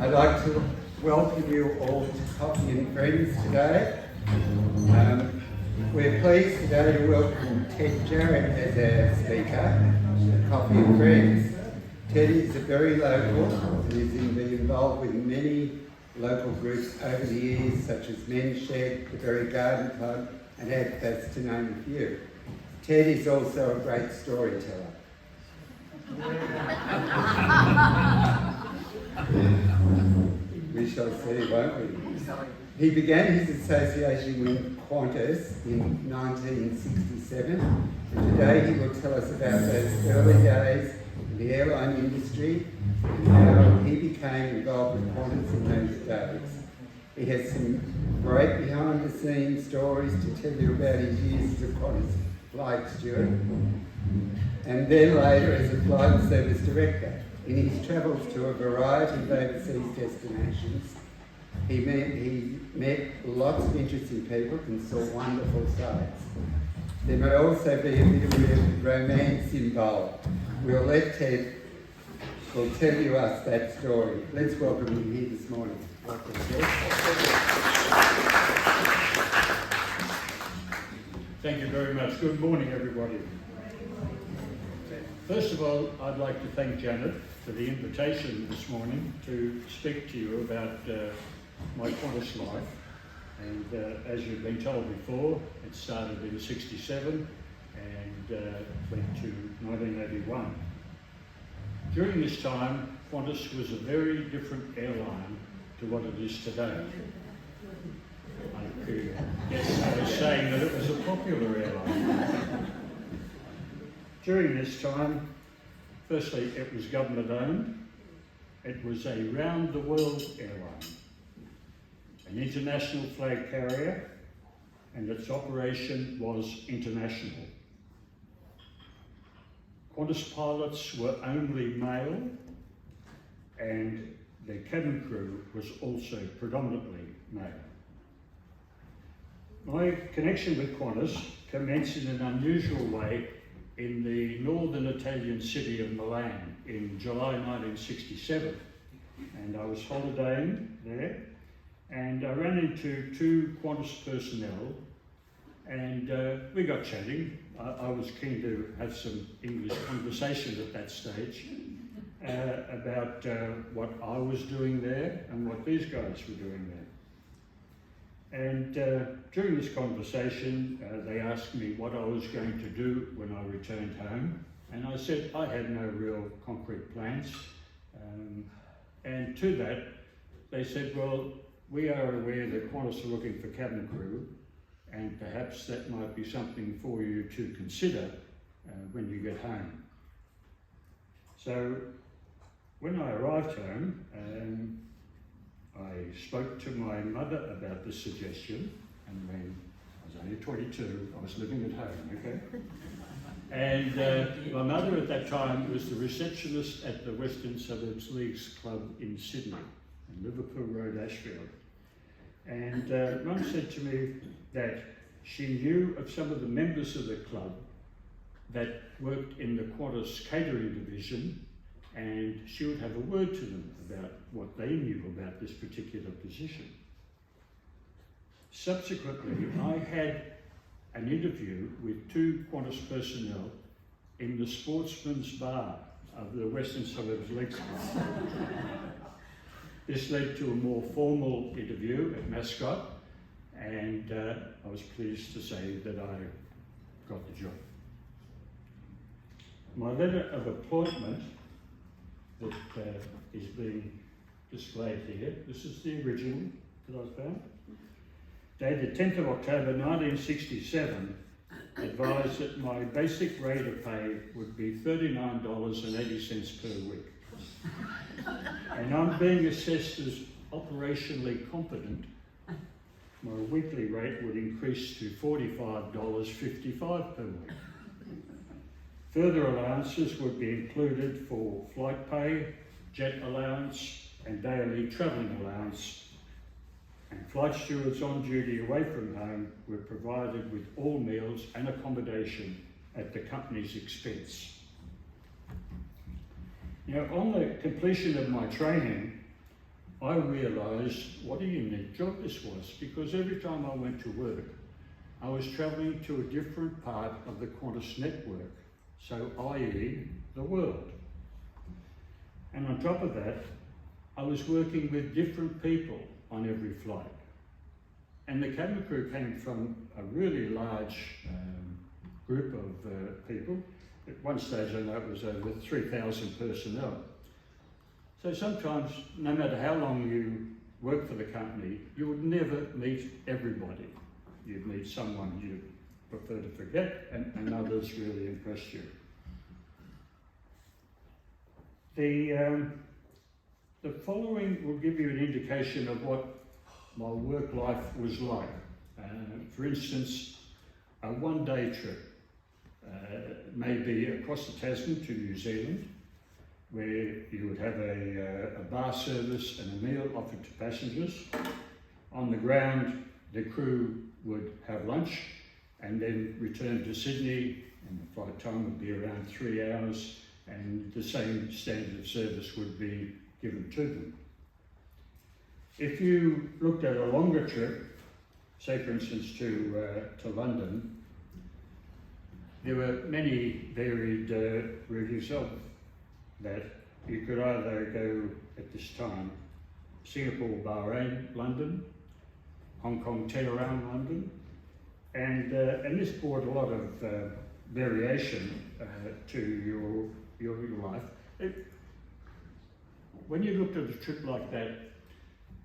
I'd like to welcome you all to Coffee and Friends today. We're pleased today to welcome Ted Jarrett as our speaker at Coffee and Friends. Ted is a very local and has been involved with many local groups over the years, such as Men's Shed, the Berry Garden Club, and ADFAS, to name a few. Ted is also a great storyteller. We shall see, won't we? He began his association with Qantas in 1967, and today he will tell us about those early days in the airline industry and how he became involved with Qantas in those days. He has some great behind-the-scenes stories to tell you about his years as a Qantas flight steward, and then later as a flight service director. In his travels to a variety of overseas destinations, he met lots of interesting people and saw wonderful sights. There may also be a bit of romance involved. We'll let Ted tell you us that story. Let's welcome him here this morning. Welcome, Ted. Thank you very much. Good morning, everybody. First of all, I'd like to thank Janet for the invitation this morning to speak to you about my Qantas life. And as you've been told before, it started in '67 and went to 1981. During this time, Qantas was a very different airline to what it is today. I guess I was saying that it was a popular airline. During this time, firstly, it was government owned. It was a round-the-world airline, an international flag carrier, and its operation was international. Qantas pilots were only male, and their cabin crew was also predominantly male. My connection with Qantas commenced in an unusual way in the northern Italian city of Milan in July 1967, and I was holidaying there, and I ran into two Qantas personnel, and we got chatting. I was keen to have some English conversation at that stage about what I was doing there and what these guys were doing there. And during this conversation, they asked me what I was going to do when I returned home, and I said I had no real concrete plans. And to that, they said, well, we are aware that Qantas are looking for cabin crew, and perhaps that might be something for you to consider when you get home. So when I arrived home, I spoke to my mother about this suggestion, and when I was only 22, I was living at home, okay? And my mother at that time was the receptionist at the Western Suburbs Leagues Club in Sydney, in Liverpool Road, Ashfield. And Mum said to me that she knew of some of the members of the club that worked in the Qantas catering division, and she would have a word to them about what they knew about this particular position. Subsequently, I had an interview with two Qantas personnel in the sportsman's bar of the Western Suburbs Leagues Club. This led to a more formal interview at Mascot, and I was pleased to say that I got the job. My letter of appointment that is being displayed here, this is the original that I found, dated 10th of October 1967, advised that my basic rate of pay would be $39.80 per week. And I'm being assessed as operationally competent. My weekly rate would increase to $45.55 per week. Further allowances would be included for flight pay, jet allowance, and daily travelling allowance. And flight stewards on duty away from home were provided with all meals and accommodation at the company's expense. Now, on the completion of my training, I realised what a unique job this was, because every time I went to work, I was travelling to a different part of the Qantas network, so i.e. the world. And on top of that, I was working with different people on every flight. And the cabin crew came from a really large group of people. At one stage I know it was over 3,000 personnel. So sometimes, no matter how long you work for the company, you would never meet everybody. You'd meet someone you prefer to forget, and others really impressed you. The following will give you an indication of what my work life was like. For instance, a one-day trip, maybe across the Tasman to New Zealand, where you would have a bar service and a meal offered to passengers. On the ground, the crew would have lunch and then return to Sydney, and the flight time would be around 3 hours, and the same standard of service would be given to them. If you looked at a longer trip, say for instance to London, there were many varied reviews of that. You could either go at this time Singapore, Bahrain, London, Hong Kong, Tehran, London, and this brought a lot of variation to your life. When you looked at a trip like that,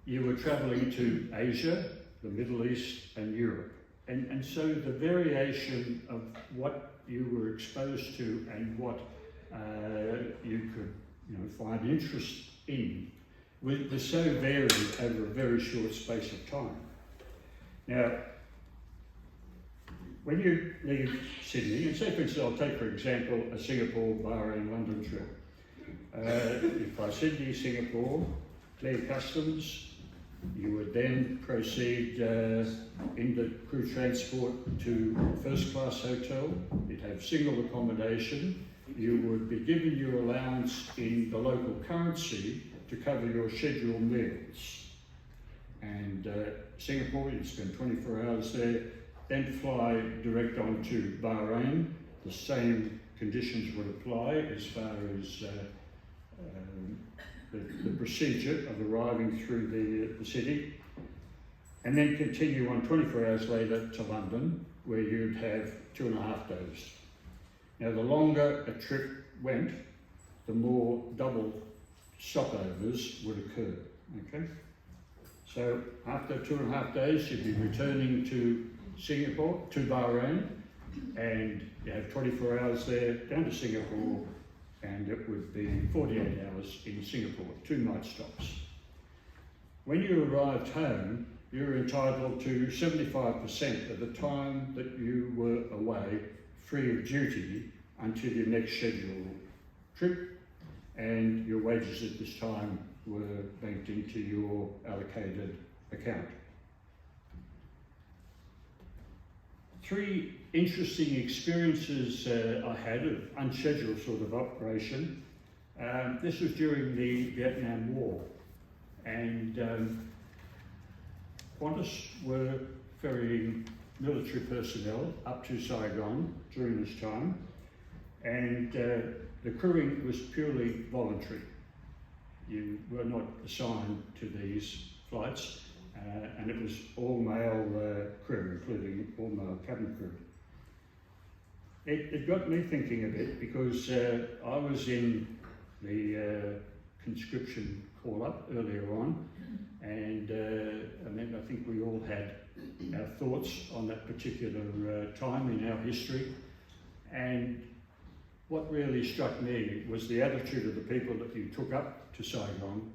you were travelling to Asia, the Middle East, and Europe, and so the variation of what you were exposed to and what you could find interest in was so varied over a very short space of time. Now, when you leave Sydney, and say for instance, I'll take for example a Singapore, Bahrain, London trip. You fly Sydney, Singapore, clear customs, you would then proceed in the crew transport to a first class hotel. You'd have single accommodation. You would be given your allowance in the local currency to cover your scheduled meals. And Singapore, you'd spend 24 hours there, then fly direct on to Bahrain. The same conditions would apply as far as the procedure of arriving through the city, and then continue on 24 hours later to London, where you'd have 2.5 days. Now, the longer a trip went, the more double stopovers would occur, okay? So after 2.5 days, you'd be returning to Singapore, to Bahrain, and you have 24 hours there, down to Singapore, and it would be 48 hours in Singapore, 2 night stops. When you arrived home, you were entitled to 75% of the time that you were away, free of duty, until your next scheduled trip, and your wages at this time were banked into your allocated account. 3 interesting experiences I had of unscheduled sort of operation. This was during the Vietnam War, and Qantas were ferrying military personnel up to Saigon during this time, and the crewing was purely voluntary. You were not assigned to these flights, and it was all male crew, including all male cabin crew. It got me thinking a bit, because I was in the conscription call-up earlier on, and then I think we all had our thoughts on that particular time in our history. And what really struck me was the attitude of the people that you took up to Saigon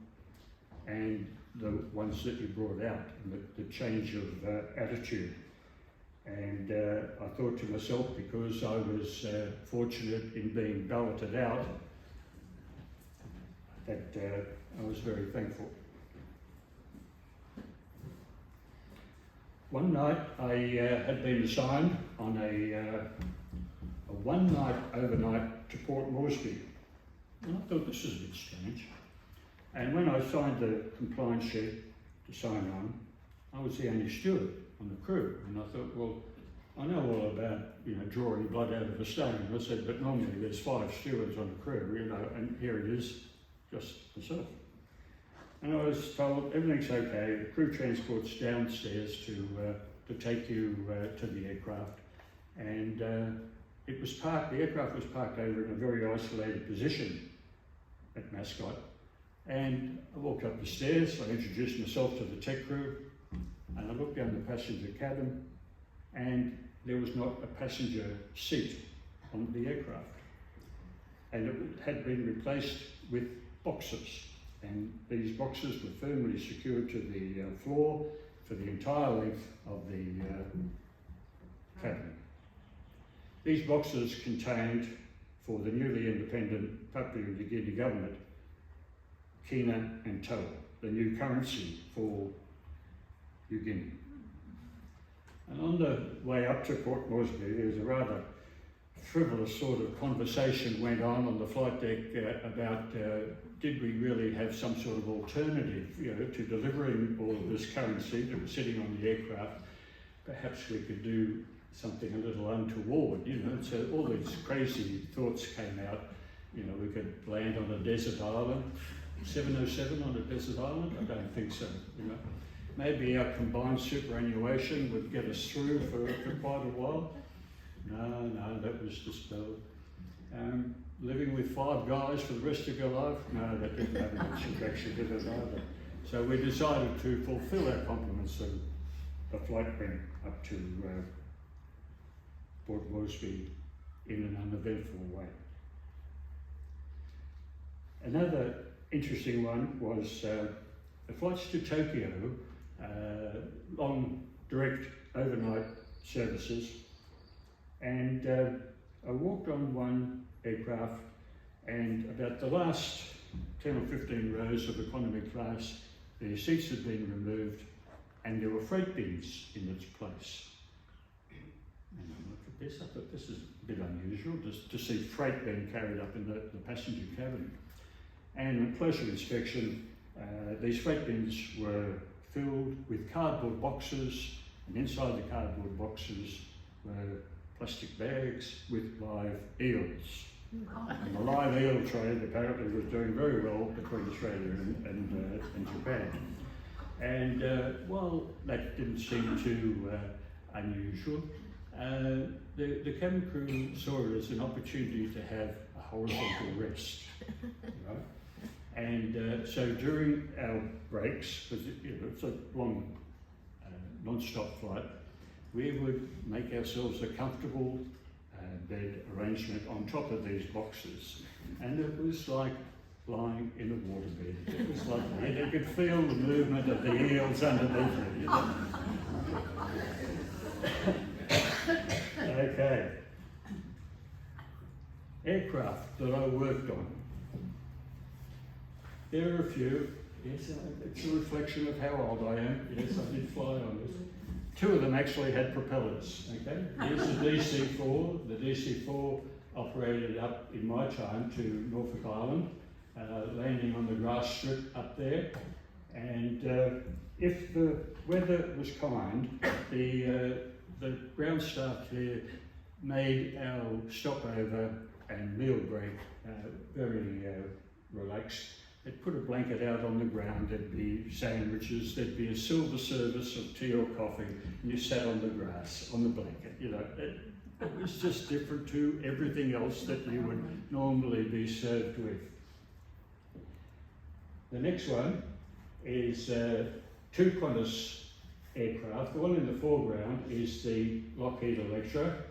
and the ones that you brought out, and the change of attitude. And I thought to myself, because I was fortunate in being balloted out, that I was very thankful. One night I had been assigned on a one-night overnight to Port Moresby, and I thought, this is a bit strange. And when I signed the compliance sheet to sign on, I was the only steward on the crew. And I thought, well, I know all about, drawing blood out of a stone. I said, but normally there's 5 stewards on the crew, and here it is, just myself. And I was told everything's okay, the crew transport's downstairs to take you to the aircraft. And the aircraft was parked over in a very isolated position at Mascot. And I walked up the stairs, I introduced myself to the tech crew, and I looked down the passenger cabin, and there was not a passenger seat on the aircraft. And it had been replaced with boxes. And these boxes were firmly secured to the floor for the entire length of the cabin. These boxes contained, for the newly independent Papua New Guinea government, Kina and Toa, the new currency for New Guinea. And on the way up to Port Moresby, there was a rather frivolous sort of conversation went on the flight deck about did we really have some sort of alternative, to delivering all of this currency that was sitting on the aircraft. Perhaps we could do something a little untoward, So all these crazy thoughts came out. We could land on a desert island, 707 on a desert island. I don't think so. Maybe our combined superannuation would get us through for quite a while. No, that was dispelled. Living with 5 guys for the rest of your life? No, that didn't have much attraction to us either. So we decided to fulfil our compliments, and the flight went up to Port Moresby in an uneventful way. Another interesting one was the flights to Tokyo, long direct overnight services, and I walked on one aircraft, and about the last 10 or 15 rows of economy class, the seats had been removed and there were freight bins in its place. And I looked at this, I thought this is a bit unusual just to see freight being carried up in the passenger cabin. And at closer inspection, these freight bins were filled with cardboard boxes, and inside the cardboard boxes were plastic bags with live eels. And the live eel trade apparently was doing very well between Australia and Japan. And while that didn't seem too unusual, the cabin crew saw it as an opportunity to have a horizontal rest. Right? And so during our breaks, because it's a long non-stop flight, we would make ourselves a comfortable bed arrangement on top of these boxes. And it was like lying in a waterbed. It was like, you could feel the movement of the eels underneath it. Okay. Aircraft that I worked on. There are a few. Yes, it's a reflection of how old I am. Yes, I did fly on this. 2 of them actually had propellers, okay? Here's the DC-4. The DC-4 operated up in my time to Norfolk Island, landing on the grass strip up there. And if the weather was kind, the ground staff there made our stopover and meal break very relaxed. They'd put a blanket out on the ground, there'd be sandwiches, there'd be a silver service of tea or coffee, and you sat on the grass, on the blanket, It was just different to everything else that you would normally be served with. The next one is 2 Qantas aircraft. The one in the foreground is the Lockheed Electra,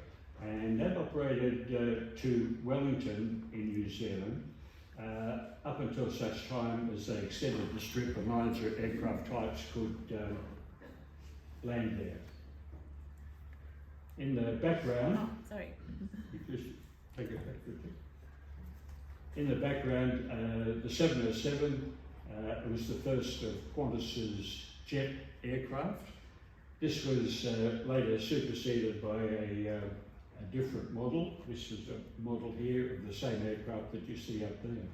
and that operated to Wellington in New Zealand. Up until such time as they extended the strip and larger aircraft types could land there. In the background, you just take it back quickly. In the background, the 707 it was the first of Qantas's jet aircraft. This was later superseded by a different model. This is a model here of the same aircraft that you see up there.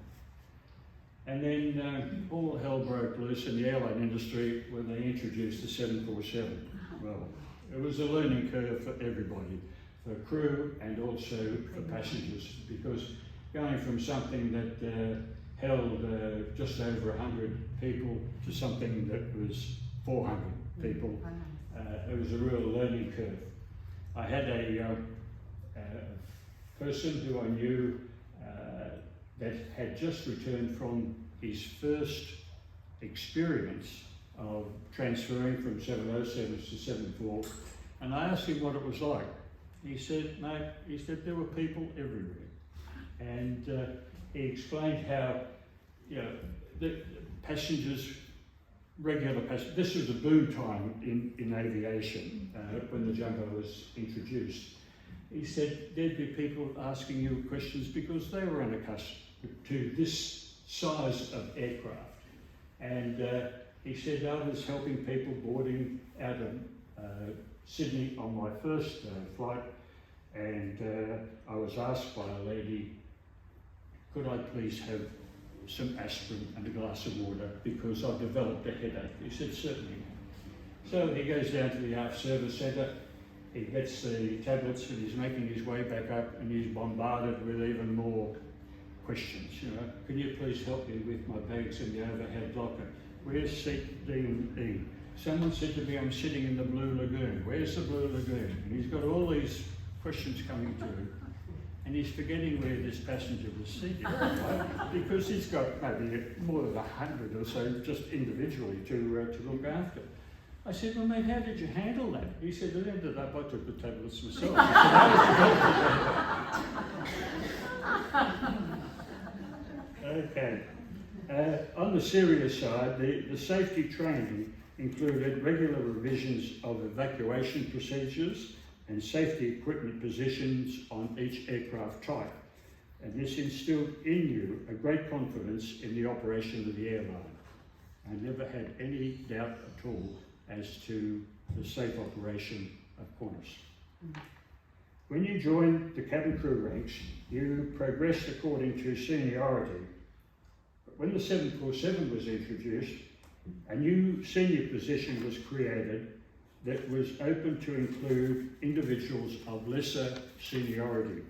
And then all hell broke loose in the airline industry when they introduced the 747. Well, it was a learning curve for everybody, for crew and also for passengers, because going from something that held just over 100 people to something that was 400 people, it was a real learning curve. I had a person who I knew that had just returned from his first experience of transferring from 707s to 74, and I asked him what it was like. He said, mate, he said there were people everywhere. And he explained how, you know, the passengers, regular passengers, this was a boom time in aviation when the jumbo was introduced. He said there'd be people asking you questions because they were unaccustomed to this size of aircraft. And he said I was helping people boarding out of Sydney on my first flight, and I was asked by a lady, could I please have some aspirin and a glass of water because I've developed a headache. He said, certainly. So he goes down to the aft service centre, he gets the tablets, and he's making his way back up, and he's bombarded with even more questions. You know, can you please help me with my bags in the overhead locker? Where's seat D and E? Someone said to me I'm sitting in the Blue Lagoon. Where's the Blue Lagoon? And he's got all these questions coming to him, and he's forgetting where this passenger was seated, right? Because he's got maybe more than 100 or so just individually to look after. I said, well, mate, how did you handle that? He said, it ended up, I took the tablets myself. Okay. On the serious side, the safety training included regular revisions of evacuation procedures and safety equipment positions on each aircraft type. And this instilled in you a great confidence in the operation of the airline. I never had any doubt at all as to the safe operation of Qantas. When you joined the cabin crew ranks, you progressed according to seniority. But when the 747 was introduced, a new senior position was created that was open to include individuals of lesser seniority.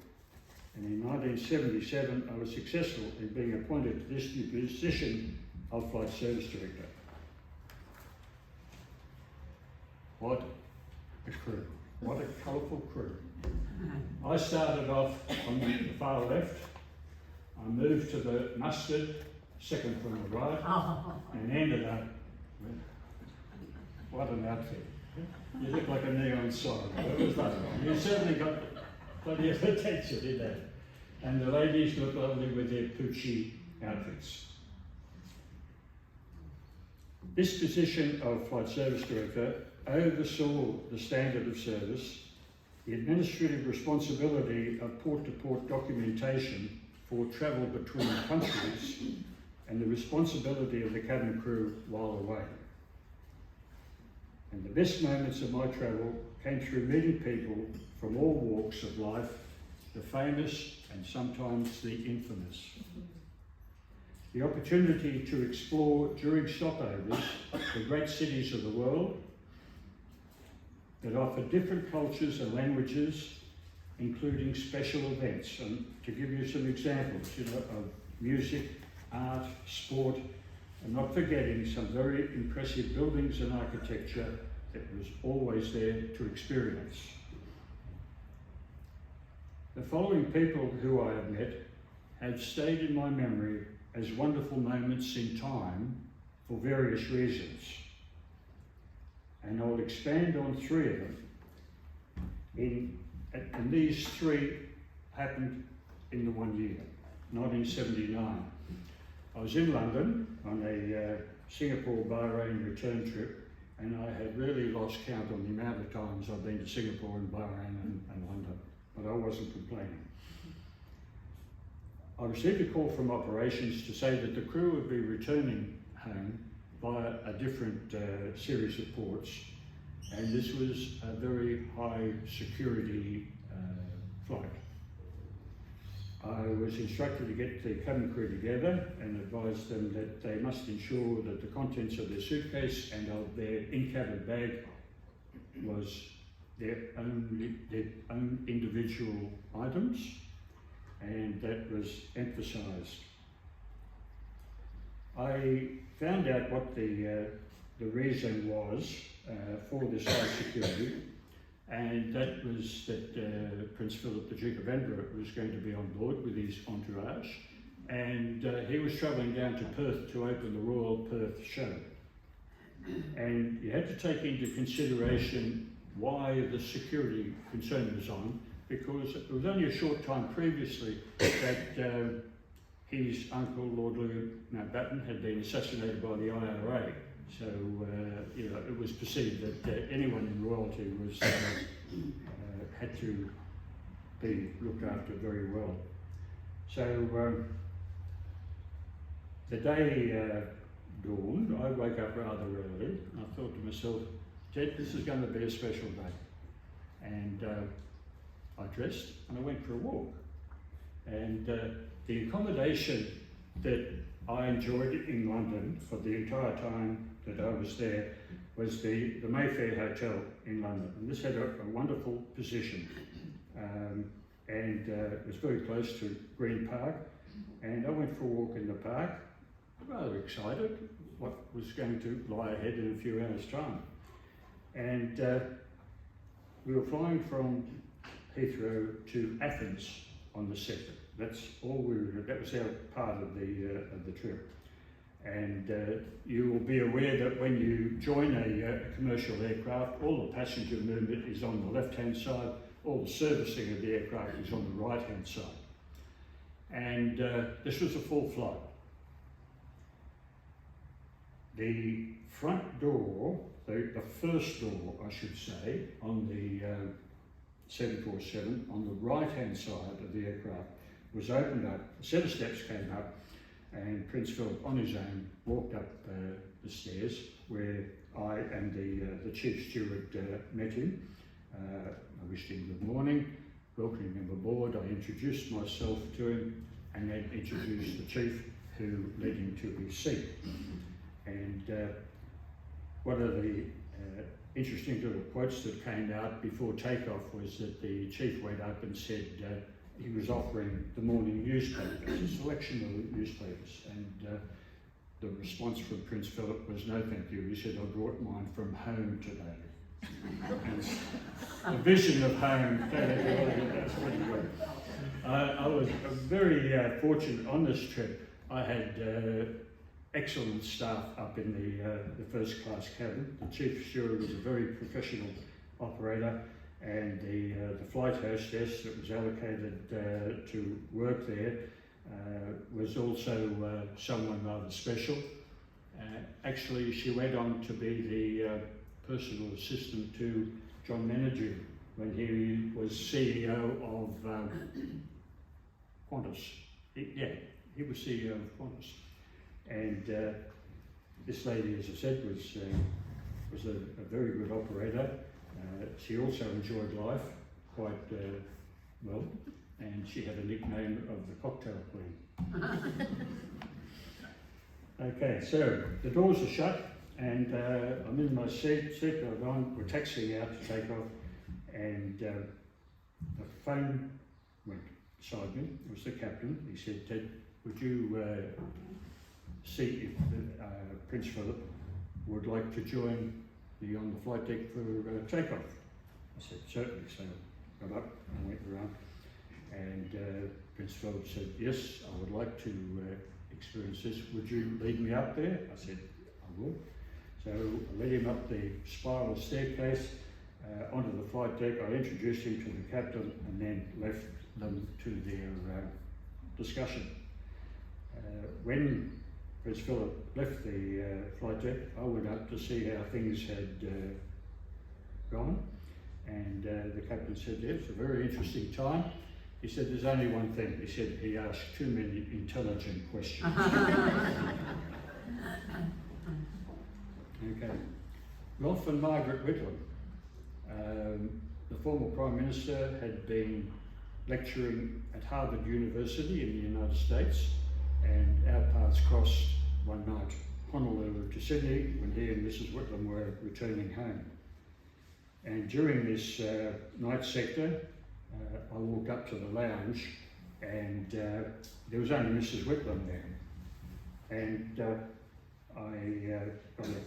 And in 1977, I was successful in being appointed to this new position of Flight Service Director. What a crew, what a colourful crew. I started off on the far left, I moved to the mustard, second from the right, and ended up with, what an outfit. You look like a neon sign. You certainly got plenty of attention in that. And the ladies look lovely with their Pucci outfits. This position of Flight Service Director oversaw the standard of service, the administrative responsibility of port-to-port documentation for travel between countries, and the responsibility of the cabin crew while away. And the best moments of my travel came through meeting people from all walks of life, the famous and sometimes the infamous. The opportunity to explore during stopovers the great cities of the world that offer different cultures and languages, including special events. And to give you some examples, you know, of music, art, sport, and not forgetting some very impressive buildings and architecture that was always there to experience. The following people who I have met have stayed in my memory as wonderful moments in time for various reasons. And I'll expand on three of them. And these three happened in the 1 year, 1979. I was in London on a Singapore-Bahrain return trip, and I had really lost count on the amount of times I've been to Singapore and Bahrain and London, but I wasn't complaining. I received a call from operations to say that the crew would be returning home via a different series of ports, and this was a very high security flight. I was instructed to get the cabin crew together and advised them that they must ensure that the contents of their suitcase and of their in-cabin bag was their own individual items, and that was emphasised. I found out what the reason was for this high security, and that was that Prince Philip, the Duke of Edinburgh, was going to be on board with his entourage, and he was travelling down to Perth to open the Royal Perth Show. And you had to take into consideration why the security concern was on, because it was only a short time previously that his uncle, Lord Mountbatten, had been assassinated by the IRA. So, you know, it was perceived that anyone in royalty was had to be looked after very well. So, the day dawned. I woke up rather early. I thought to myself, Jed, this is going to be a special day. And I dressed and I went for a walk. And the accommodation that I enjoyed in London for the entire time that I was there was the Mayfair Hotel in London. And this had a wonderful position. And it was very close to Green Park. And I went for a walk in the park, rather excited what was going to lie ahead in a few hours' time. And we were flying from Heathrow to Athens on the 2nd. That's all that was our part of the trip. And you will be aware that when you join a commercial aircraft, all the passenger movement is on the left-hand side, all the servicing of the aircraft is on the right-hand side. And this was a full flight. The front door, the first door, I should say, on the 747, on the right-hand side of the aircraft, was opened up. A set of steps came up, and Prince Philip, on his own, walked up the stairs where I and the chief steward met him. I wished him good morning, welcomed him aboard. I introduced myself to him, and then introduced the chief, who led him to his seat. And one of the interesting little quotes that came out before takeoff was that the chief went up and said he was offering the morning newspapers, a selection of newspapers, and the response from Prince Philip was, no thank you. He said, I brought mine from home today. And the vision of home, that's pretty good. I was very fortunate on this trip. I had excellent staff up in the first class cabin. The chief steward was a very professional operator, and the flight hostess that was allocated to work there was also someone rather special. Actually, she went on to be the personal assistant to John Menadue when he was CEO of Qantas. He was CEO of Qantas. And this lady, as I said, was a very good operator. She also enjoyed life quite well, and she had a nickname of the Cocktail Queen. Okay, so the doors are shut, and I'm in my seat, we're taxiing out to take off, and the phone went beside me. It was the captain. He said, Ted, would you see if Prince Philip would like to join me on the flight deck for takeoff? I said, certainly. So I got up and went around, and Prince Philip said, yes, I would like to experience this. Would you lead me up there? I said, I will. So I led him up the spiral staircase onto the flight deck. I introduced him to the captain and then left them to their discussion. When Prince Philip left the flight deck, I went up to see how things had gone, and the captain said, yes, it's a very interesting time. He said, there's only one thing. He said, he asked too many intelligent questions. Okay. Rolf and Margaret Whitlam, the former Prime Minister, had been lecturing at Harvard University in the United States, and our paths crossed one night, Honolulu to Sydney, when he and Mrs. Whitlam were returning home. And during this night sector, I walked up to the lounge, and there was only Mrs. Whitlam there. And I got a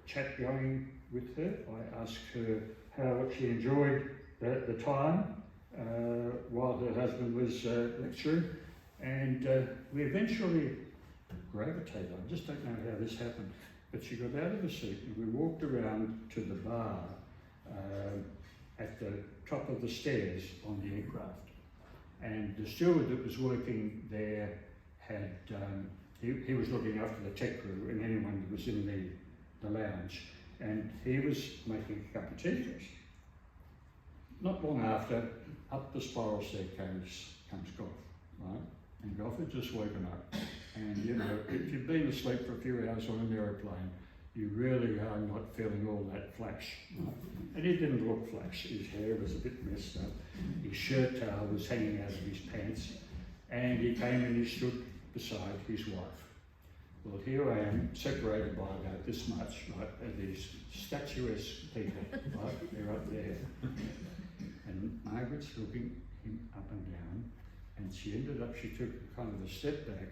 chat going with her. I asked her how she enjoyed the time while her husband was lecturing, and we eventually gravitated. I just don't know how this happened, but she got out of the seat and we walked around to the bar at the top of the stairs on the aircraft. And the steward that was working there had, he was looking after the tech crew and anyone that was in the lounge, and he was making a cup of tea for us. Not long after, up the spiral staircase comes Goff, right? And Goff had just woken up. And you know, if you've been asleep for a few hours on an aeroplane, you really are not feeling all that flash, right? And he didn't look flash. His hair was a bit messed up. His shirt tail was hanging out of his pants. And he came and he stood beside his wife. Well, here I am, separated by about this much, right? And these statuesque people, right? They're up there. And Margaret's looking him up and down, and she took kind of a step back,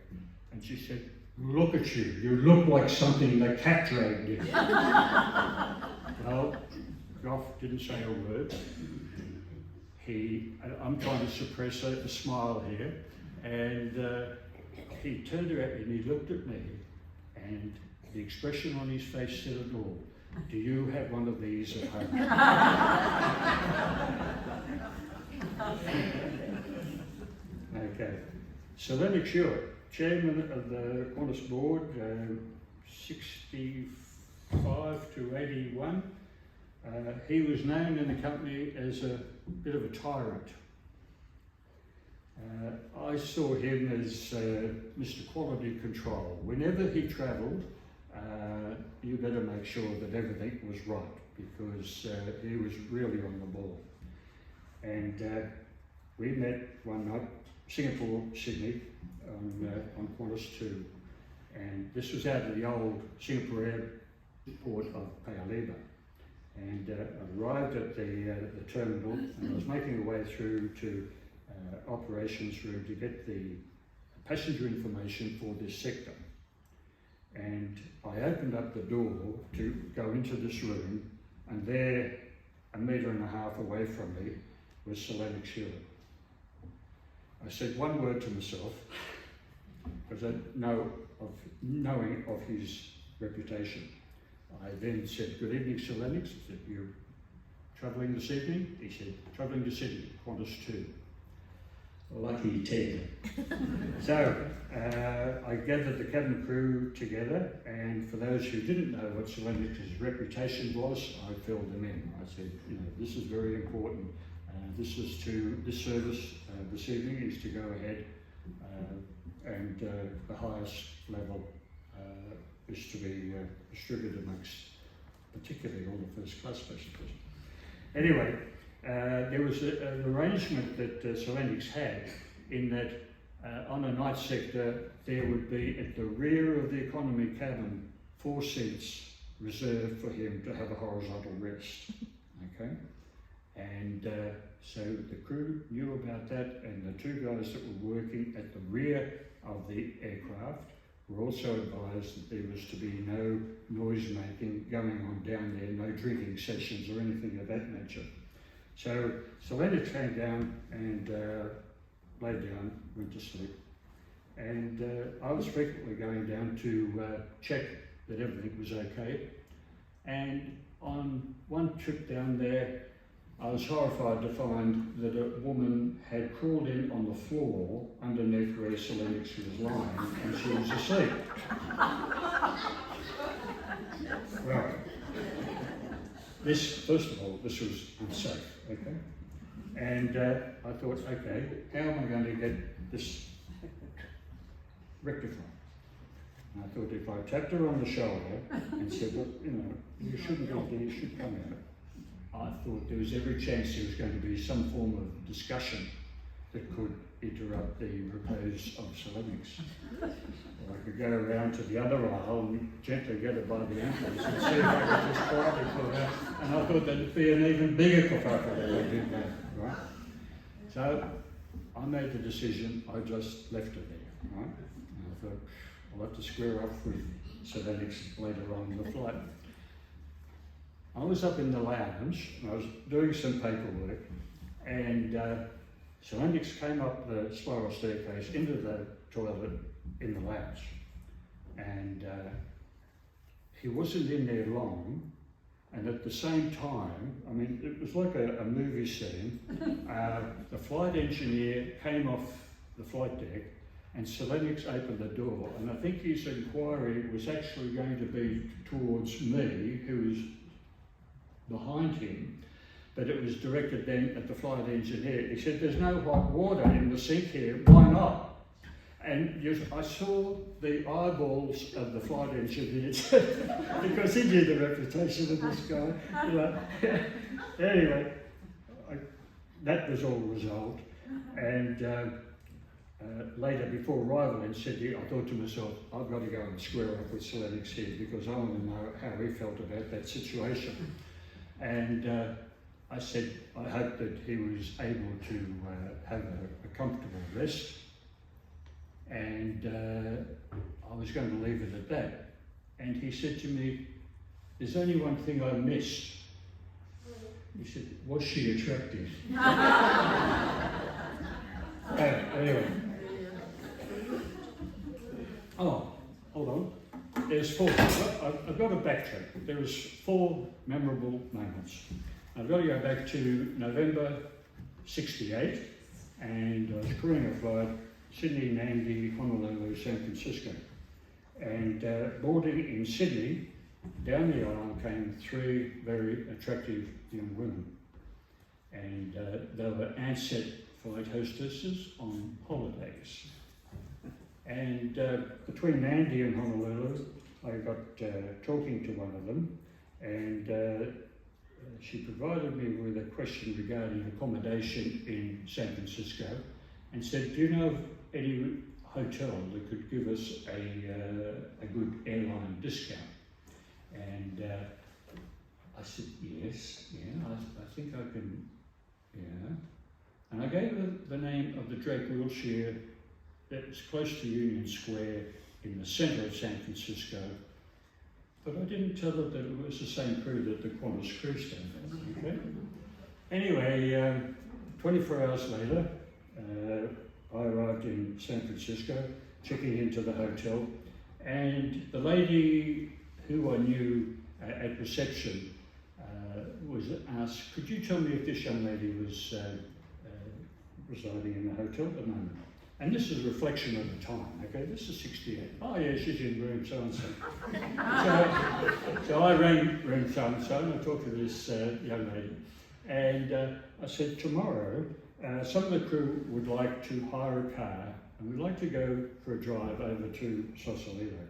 and she said, "Look at you, you look like something the cat dragged in." Well, Goff didn't say a word. I'm trying to suppress a smile here, and he turned around and he looked at me, and the expression on his face said it all. "Do you have one of these at home?" Okay. So Lennox Hewitt, chairman of the Qantas board, 65 to 81. He was known in the company as a bit of a tyrant. I saw him as Mr. Quality Control. Whenever he travelled, you better make sure that everything was right, because he was really on the ball. And we met one night, Singapore, Sydney, on Qantas 2, and this was out of the old Singapore airport of Paya-Lebar. And I arrived at the terminal, and I was making my way through to operations room to get the passenger information for this sector. And I opened up the door to go into this room, and there, 1.5 meters away from me, was Sir Lennox Hewitt. I said one word to myself, because I knowing of his reputation. I then said, "Good evening, Sir Lennox." I said, "You're travelling this evening?" He said, "Travelling to Sydney, Qantas 2. Lucky Ted. So I gathered the cabin crew together, and for those who didn't know what Sir Lennox's reputation was, I filled them in. I said, you know, this is very important. This service this evening is to go ahead, and the highest level is to be distributed amongst particularly all the first class passengers. Anyway, there was an arrangement that Sir Lennox had, in that on a night sector there would be at the rear of the economy cabin 4 seats reserved for him to have a horizontal rest. Okay, and so the crew knew about that, and the 2 guys that were working at the rear of the aircraft were also advised that there was to be no noise making going on down there, no drinking sessions or anything of that nature. So Lennox came down and laid down, went to sleep. And I was frequently going down to check that everything was okay. And on one trip down there, I was horrified to find that a woman had crawled in on the floor underneath where Sir Lennox was lying, and she was asleep. Well, first of all, this was unsafe, okay? And I thought, okay, how am I going to get this rectified? And I thought, if I tapped her on the shoulder and said, well, you know, you shouldn't go there, you should come out. I thought there was every chance there was going to be some form of discussion that could interrupt the repose of ceramics. Or I could go around to the other aisle and gently get it by the ankles and see if I could just quietly pull it out. And I thought that'd be an even bigger kerfuffle if I did that, right? So I made the decision, I just left it there, right? And I thought, I'll have to square up with ceramics later on in the flight. I was up in the lounge, and I was doing some paperwork, and ceramics came up the spiral staircase into the toilet in the lounge. And he wasn't in there long, and at the same time, I mean, it was like a movie scene. The flight engineer came off the flight deck, and Selenics opened the door, and I think his inquiry was actually going to be towards me, who was behind him, but it was directed then at the flight engineer. He said, "There's no hot water in the sink here, why not?" And I saw the eyeballs of the flight engineer because he knew the reputation of this guy. Anyway, that was all resolved. And later, before arrival in Sydney, I thought to myself, I've got to go and square up with Selenics here because I want to know how he felt about that situation. And I said, I hope that he was able to have a comfortable rest. And I was going to leave it at that. And he said to me, "There's only one thing I missed." He said, "Was she attractive?" Anyway. Oh, hold on. There's four. I've got to backtrack. There was 4 memorable moments. I've got to go back to November '68, and I was crewing a flight, Sydney, Nandi, Honolulu, San Francisco. And boarding in Sydney, down the aisle came 3 very attractive young women. And they were Ansett flight hostesses on holidays. And between Nandi and Honolulu, I got talking to one of them, and she provided me with a question regarding accommodation in San Francisco, and said, "Do you know of any hotel that could give us a good airline discount?" And I said, "Yes, yeah, I think I can, yeah." And I gave her the name of the Drake wheelchair that was close to Union Square in the centre of San Francisco, but I didn't tell her that it was the same crew that the Qantas crew stayed at, okay? Anyway, 24 hours later, I arrived in San Francisco, checking into the hotel, and the lady who I knew at reception was asked, "Could you tell me if this young lady was residing in the hotel at the moment?" And this is a reflection of the time, okay? This is '68. "Oh yeah, she's in room so-and-so." So I rang room so-and-so and I talked to this young lady. And I said, "Tomorrow, some of the crew would like to hire a car and we'd like to go for a drive over to Sausalito."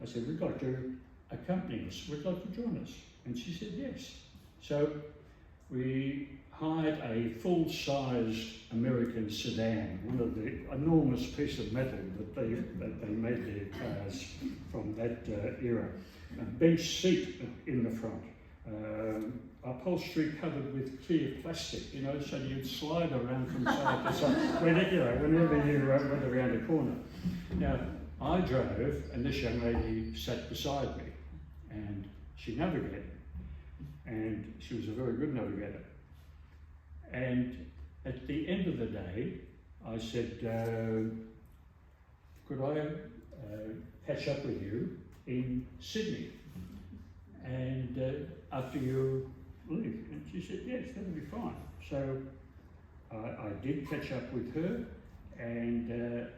I said, "We'd like to accompany us, we'd like to join us." And she said yes. So we hired a full-sized American sedan, one of the enormous piece of metal that they made their cars from that era. A bench seat in the front. Upholstery covered with clear plastic, you know, so you'd slide around from side to side whenever you went around a corner. Now, I drove, and this young lady sat beside me, and she navigated, and she was a very good navigator. And at the end of the day, I said, "Could I catch up with you in Sydney? And after you leave?" And she said, "Yes, that'll be fine." So I did catch up with her, and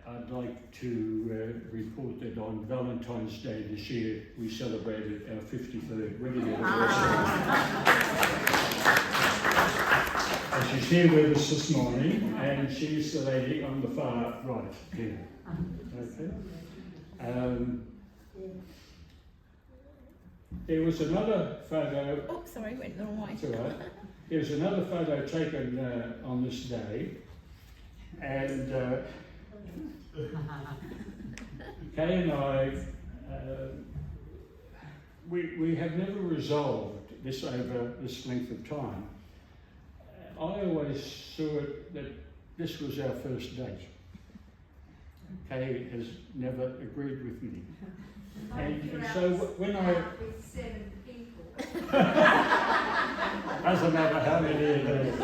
I'd like to report that on Valentine's Day this year, we celebrated our 53rd wedding anniversary. And she's here with us this morning, and she's the lady on the far right here. Okay. There was another photo. Oh, sorry, went the wrong way. That's all right. There was another photo taken on this day, And Kay and I, we have never resolved this over this length of time. I always saw it that this was our first date. Kay has never agreed with me. And so when I... with 7 people. Doesn't matter how many it is.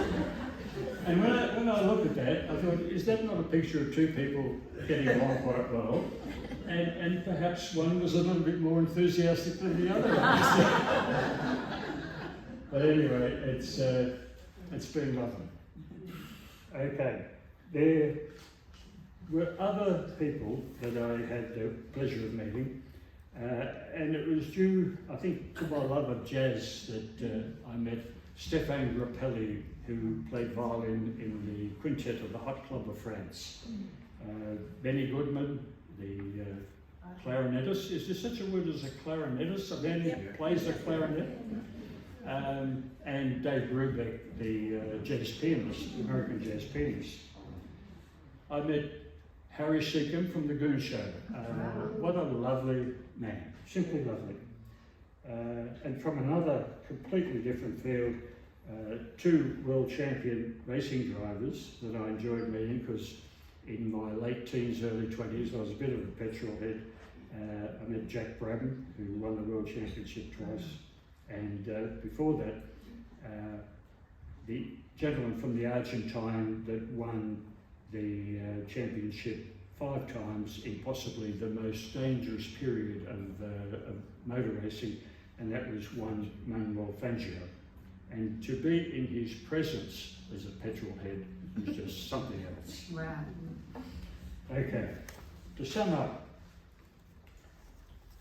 And when I look at that, I thought, is that not a picture of 2 people getting along quite well? And perhaps one was a little bit more enthusiastic than the other. But anyway, it's been lovely. Okay, there were other people that I had the pleasure of meeting, and it was due, I think, to my love of jazz that I met Stéphane Grappelli, who played violin in the quintet of the Hot Club of France. Benny Goodman, the clarinetist. Is there such a word as a clarinetist? A man who plays a clarinet? And Dave Brubeck, the jazz pianist, American jazz pianist. I met Harry Seacombe from the Goon Show. What a lovely man, simply lovely. And from another completely different field, 2 world champion racing drivers that I enjoyed meeting, because in my late teens, early 20s, I was a bit of a petrol head. I met Jack Brabham, who won the world championship twice. And before that, the gentleman from the Argentine that won the championship 5 times in possibly the most dangerous period of motor racing, and that was one Manuel Fangio. And to be in his presence as a petrol head was just something else. Wow. Okay, to sum up,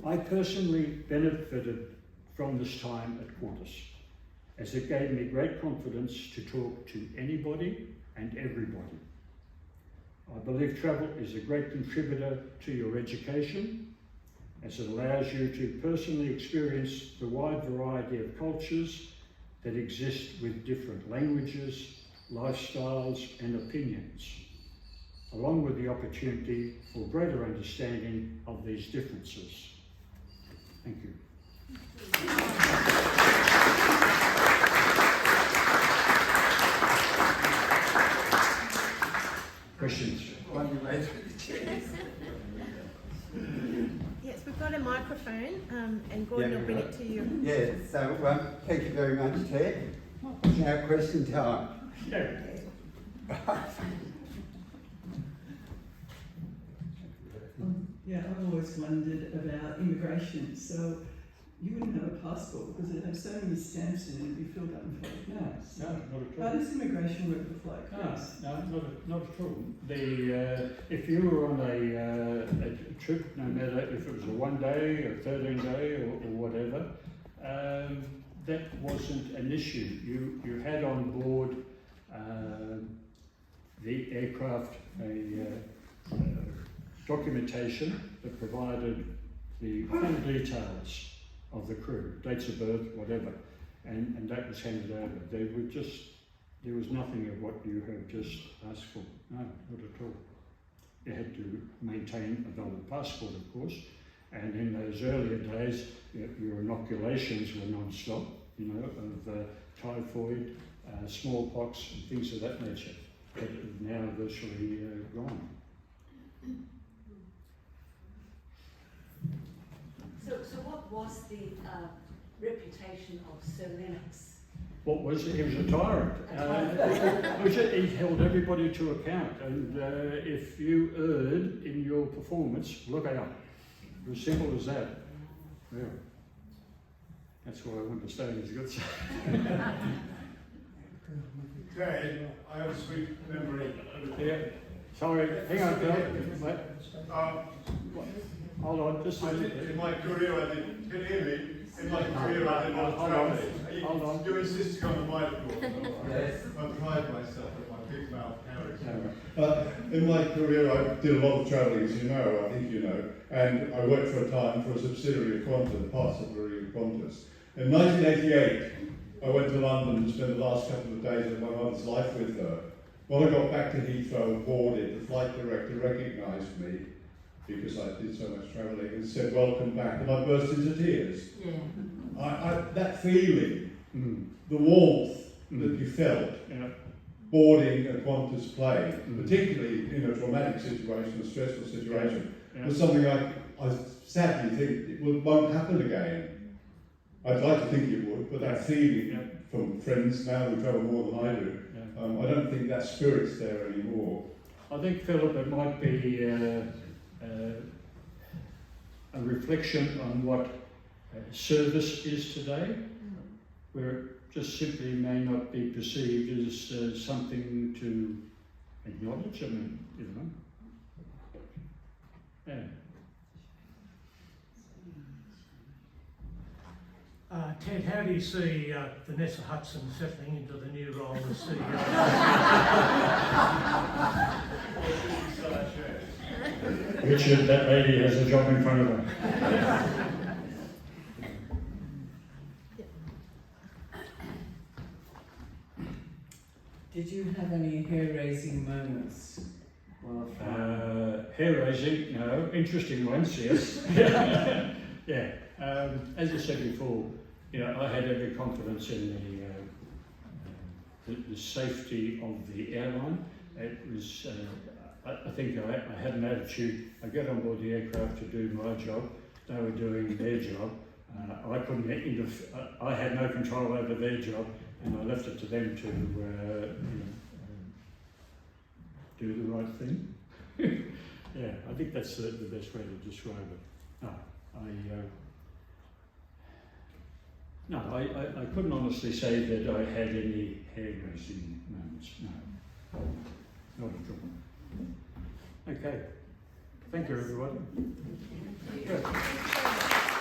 I personally benefited from this time at Qantas, as it gave me great confidence to talk to anybody and everybody. I believe travel is a great contributor to your education, as it allows you to personally experience the wide variety of cultures that exist with different languages, lifestyles and opinions, along with the opportunity for greater understanding of these differences. Thank you. Questions? Yes, we've got a microphone, and Gordon will bring it to you. Yeah, so thank you very much, Ted. Now question time. Yeah. Yeah, I've always wondered about immigration. So you wouldn't have a passport because it has so many stamps in it and be filled up and filled No, out. not at all. How does immigration work with flight crews? No, not at all. If you were on a trip, no matter if it was a 1 day or 13 day or whatever, that wasn't an issue. You had on board the aircraft documentation that provided the full details of the crew, dates of birth, whatever, and that was handed over. There was nothing of what you have just asked for. No, not at all. You had to maintain a valid passport, of course, and in those earlier days, your inoculations were non-stop, of typhoid, smallpox, and things of that nature, that are now virtually gone. So what was the reputation of Sir Lennox? What was it? He was a tyrant. He held everybody to account, and if you erred in your performance, look out. It was simple as that. Yeah. That's why I went to stay in his good side. Ted, I have a sweet memory. Yeah. Sorry, hang on, Bill. Hold on, just a minute. In my career, I did. Can you hear me? In my career, I did a lot of traveling. Hold on. You insist on the microphone. Yes. I pride myself at my big mouth character. In my career, I did a lot of traveling, as you know, I think you know, and I worked for a time for a subsidiary of Qantas, part subsidiary of Qantas. In 1988, I went to London to spend the last couple of days of my mother's life with her, When I got back to Heathrow and boarded, the flight director recognised me because I did so much travelling and said, "Welcome back," and I burst into tears. Yeah. That feeling, the warmth that you felt boarding a Qantas plane, particularly in a traumatic situation, a stressful situation, was something I sadly think won't happen again. I'd like to think it would, but that feeling from friends now who travel more than I do, I don't think that spirit's there anymore. I think, Philip, it might be a reflection on what service is today, where it just simply may not be perceived as something to acknowledge. I mean, you know. Yeah. Ted, how do you see Vanessa Hudson settling into the new role as CEO? Richard, that lady has a job in front of her. Did you have any hair-raising moments? Hair-raising, no. Interesting ones, yes. Yeah. As I said before, you know, I had every confidence in the safety of the airline. It was, I think I had an attitude. I got on board the aircraft to do my job. They were doing their job. I couldn't I had no control over their job, and I left it to them to do the right thing. Yeah, I think that's the best way to describe it. No, I couldn't honestly say that I had any hair-raising moments. No, not at all. Okay, thank you, everyone. Thank you.